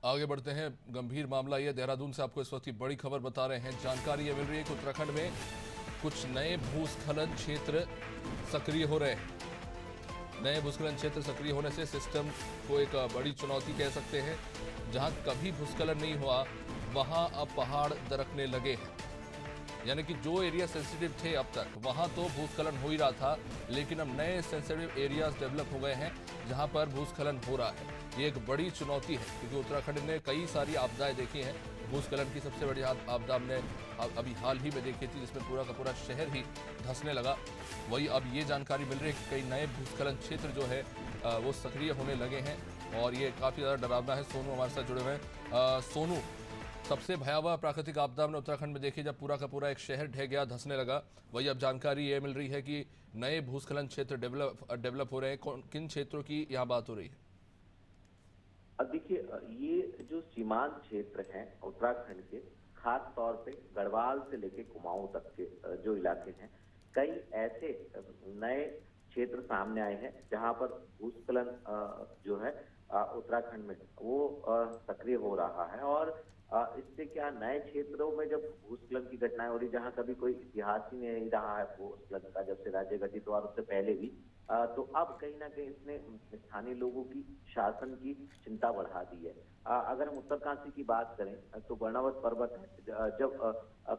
आगे बढ़ते हैं। गंभीर मामला ये देहरादून से आपको इस वक्त की बड़ी खबर बता रहे हैं। जानकारी ये मिल रही है कि उत्तराखंड में कुछ नए भूस्खलन क्षेत्र सक्रिय हो रहे हैं। नए भूस्खलन क्षेत्र सक्रिय होने से सिस्टम को एक बड़ी चुनौती कह सकते हैं। जहां कभी भूस्खलन नहीं हुआ वहां अब पहाड़ दरकने लगे हैं। यानी कि जो एरिया सेंसिटिव थे अब तक वहां तो भूस्खलन हो ही रहा था, लेकिन अब नए सेंसिटिव एरियाज डेवलप हो गए हैं जहां पर भूस्खलन हो रहा है। ये एक बड़ी चुनौती है क्योंकि उत्तराखंड ने कई सारी आपदाएं देखी हैं। भूस्खलन की सबसे बड़ी आपदा हमने अभी हाल ही में देखी थी, जिसमें पूरा का पूरा शहर ही धंसने लगा। वही अब ये जानकारी मिल रही है कि कई नए भूस्खलन क्षेत्र जो है वो सक्रिय होने लगे हैं और ये काफ़ी ज़्यादा डरावना है। सोनू हमारे साथ जुड़े हुए हैं। सोनू, सबसे भयावह प्राकृतिक आपदा हमने उत्तराखंड में देखी जब पूरा का पूरा एक शहर ढह गया, धंसने लगा। वही अब जानकारी ये मिल रही है कि नए भूस्खलन क्षेत्र डेवलप हो रहे हैं। किन क्षेत्रों की यहाँ बात हो रही है? अब देखिए, ये जो सीमांत क्षेत्र हैं उत्तराखंड के, खास तौर पे गढ़वाल से लेके कुमाऊं तक के जो इलाके हैं, कई ऐसे नए क्षेत्र सामने आए हैं जहां पर भूस्खलन जो है उत्तराखंड में वो सक्रिय हो रहा है। और इससे क्या, नए क्षेत्रों में जब भूस्खलन की घटनाएं हो रही, जहां कभी कोई इतिहास ही नहीं रहा है भूस्खलन का, जब से राज्य गठित हुआ और उससे पहले भी, तो अब कहीं ना कहीं इसने स्थानीय लोगों की, शासन की चिंता बढ़ा दी है। अगर हम उत्तरकाशी की बात करें तो वर्णावत पर्वत है। जब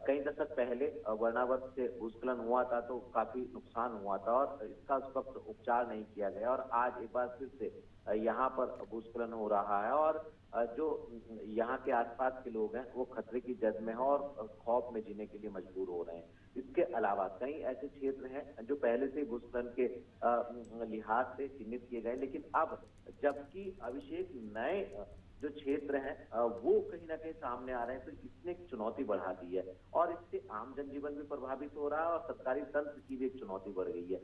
कई दशक पहले वर्णावत से भूस्खलन हुआ था तो काफी नुकसान हुआ था और इसका उस वक्त उपचार नहीं किया गया, और आज एक बार फिर से यहाँ पर भूस्खलन हो रहा है। और जो यहाँ के आसपास के लोग हैं वो खतरे की जद में हैं और खौफ में जीने के लिए मजबूर हो रहे हैं। इसके अलावा कई ऐसे क्षेत्र हैं जो पहले से भूस्खलन के लिहाज से चिन्हित किए गए, लेकिन अब जबकि अभिषेक नए जो क्षेत्र हैं वो कहीं ना कहीं सामने आ रहे हैं, तो इसने एक चुनौती बढ़ा दी है और इससे आम जनजीवन भी प्रभावित हो रहा है और सरकारी तंत्र की भी एक चुनौती बढ़ गई है।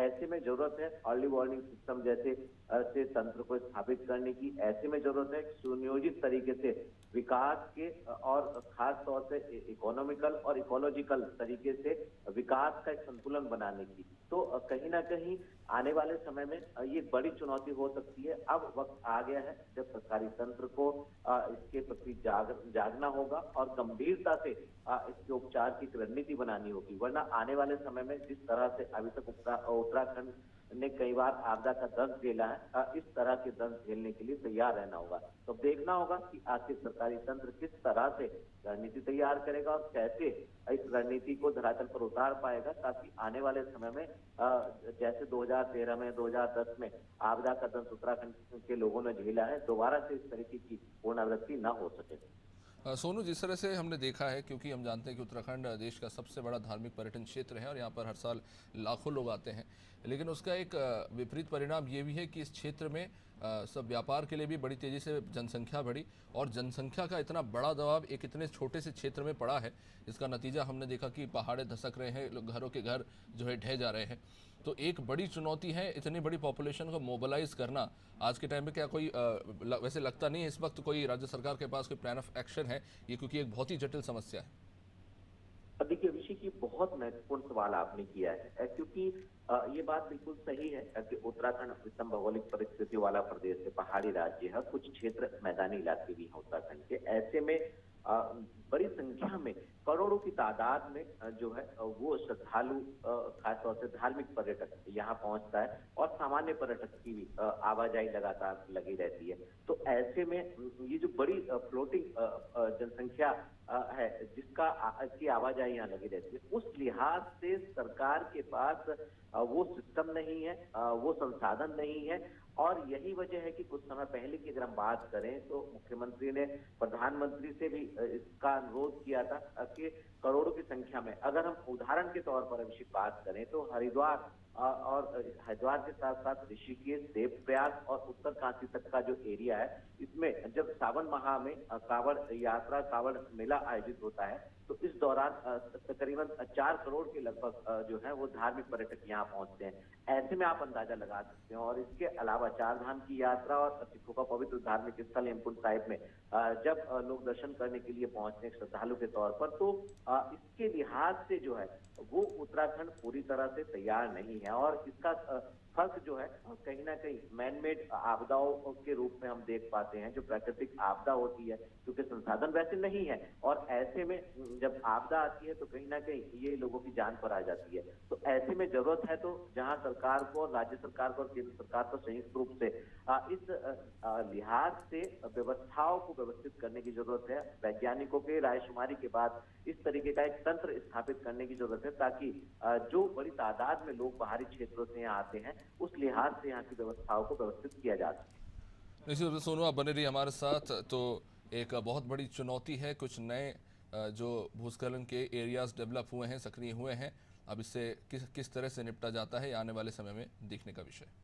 ऐसे में जरूरत है अर्ली वार्निंग सिस्टम जैसे से तंत्र को स्थापित करने की। ऐसे में जरूरत है सुनियोजित तरीके से विकास के और खास तौर से इकोनॉमिकल और इकोलॉजिकल तरीके से विकास का एक संतुलन बनाने की। तो कहीं ना कहीं आने वाले समय में ये बड़ी चुनौती हो सकती है। अब वक्त आ गया है जब सरकारी तंत्र को इसके प्रति जागना होगा और गंभीरता से इसके उपचार की रणनीति बनानी होगी, वरना आने वाले समय में जिस तरह से अभी तक उत्तराखंड ने कई बार आपदा का दंश झेला है, इस तरह के दंश झेलने के लिए तैयार रहना होगा। तो देखना होगा कि आखिर सरकारी तंत्र किस तरह से रणनीति तैयार करेगा और कैसे इस रणनीति को धरातल पर उतार पाएगा, ताकि आने वाले समय में जैसे 2013 में, 2010 में आपदा का दंश उत्तराखंड के लोगों ने झेला है, दोबारा से इस तरीके की पुनरावृत्ति न हो सके। सोनू, जिस तरह से हमने देखा है, क्योंकि हम जानते हैं कि उत्तराखंड देश का सबसे बड़ा धार्मिक पर्यटन क्षेत्र है और यहाँ पर हर साल लाखों लोग आते हैं, लेकिन उसका एक विपरीत परिणाम ये भी है कि इस क्षेत्र में सब व्यापार के लिए भी बड़ी तेज़ी से जनसंख्या बढ़ी और जनसंख्या का इतना बड़ा दबाव एक इतने छोटे से क्षेत्र में पड़ा है। इसका नतीजा हमने देखा कि पहाड़े धसक रहे हैं, घरों के घर जो है ढह जा रहे हैं। तो एक बड़ी चुनौती है इतनी बड़ी पॉपुलेशन को मोबिलाइज करना आज के टाइम में। क्या कोई वैसे लगता नहीं है इस वक्त कोई राज्य सरकार के पास कोई प्लान ऑफ एक्शन है ये, क्योंकि एक बहुत ही जटिल समस्या है? देखिए अभिषेक, ये बहुत महत्वपूर्ण सवाल आपने किया है, क्योंकि ये बात बिल्कुल सही है कि उत्तराखंड विषम भौगोलिक परिस्थितियों वाला प्रदेश है, पहाड़ी राज्य है, कुछ क्षेत्र मैदानी इलाके भी हैं उत्तराखंड के। ऐसे में बड़ी संख्या में, करोड़ों की तादाद में जो है वो श्रद्धालु, खासतौर से धार्मिक पर्यटक यहाँ पहुंचता है और सामान्य पर्यटक की भी आवाजाही लगातार लगी रहती है। तो ऐसे में ये जो बड़ी फ्लोटिंग जनसंख्या है की आवाजाही यहाँ लगी रहती है, उस लिहाज से सरकार के पास वो सिस्टम नहीं है, वो संसाधन नहीं है। और यही वजह है कि कुछ समय पहले की अगर हम बात करें तो मुख्यमंत्री ने प्रधानमंत्री से भी इसका अनुरोध किया था कि करोड़ों की संख्या में, अगर हम उदाहरण के तौर पर अभिषेक बात करें तो हरिद्वार और हरिद्वार के साथ साथ ऋषिकेश, देवप्रयाग और उत्तरकाशी तक का जो एरिया है, इसमें जब सावन माह में कांवड़ यात्रा, कांवड़ मेला आयोजित होता है, तो इस दौरान तकरीबन 4 करोड़ के लगभग जो है वो धार्मिक पर्यटक यहाँ पहुंचते हैं। ऐसे में आप अंदाजा लगा सकते हैं। और इसके अलावा चार धाम की यात्रा और सिखों का पवित्र धार्मिक स्थल हेमकुंड साहिब में जब लोग दर्शन करने के लिए पहुंचते हैं श्रद्धालु के तौर पर, तो इसके लिहाज से जो है वो उत्तराखंड पूरी तरह से तैयार नहीं है। और इसका फर्क जो है कहीं ना कहीं मैनमेड आपदाओं के रूप में हम देख पाते हैं। जो प्राकृतिक आपदा होती है, क्योंकि संसाधन वैसे नहीं है, और ऐसे में जब आपदा आती है तो कहीं ना कहीं ये लोगों की जान पर आ जाती है। तो ऐसे में जरूरत है तो जहां सरकार को, राज्य सरकार को और केंद्र सरकार को संयुक्त रूप से इस लिहाज से व्यवस्थाओं को व्यवस्थित करने की जरूरत है। वैज्ञानिकों के रायशुमारी के बाद इस तरीके का एक तंत्र स्थापित करने की जरूरत है, ताकि जो बड़ी तादाद में लोग बाहरी क्षेत्रों से यहाँ आते हैं, उस लिहाज से यहाँ की व्यवस्थाओं को व्यवस्थित किया जा सके। निश्चित रूप से सोनू, आप बने रहिए हमारे साथ। तो एक बहुत बड़ी चुनौती है, कुछ नए जो भूस्खलन के एरियाज डेवलप हुए हैं, सक्रिय हुए हैं। अब इससे किस तरह से निपटा जाता है, आने वाले समय में देखने का विषय।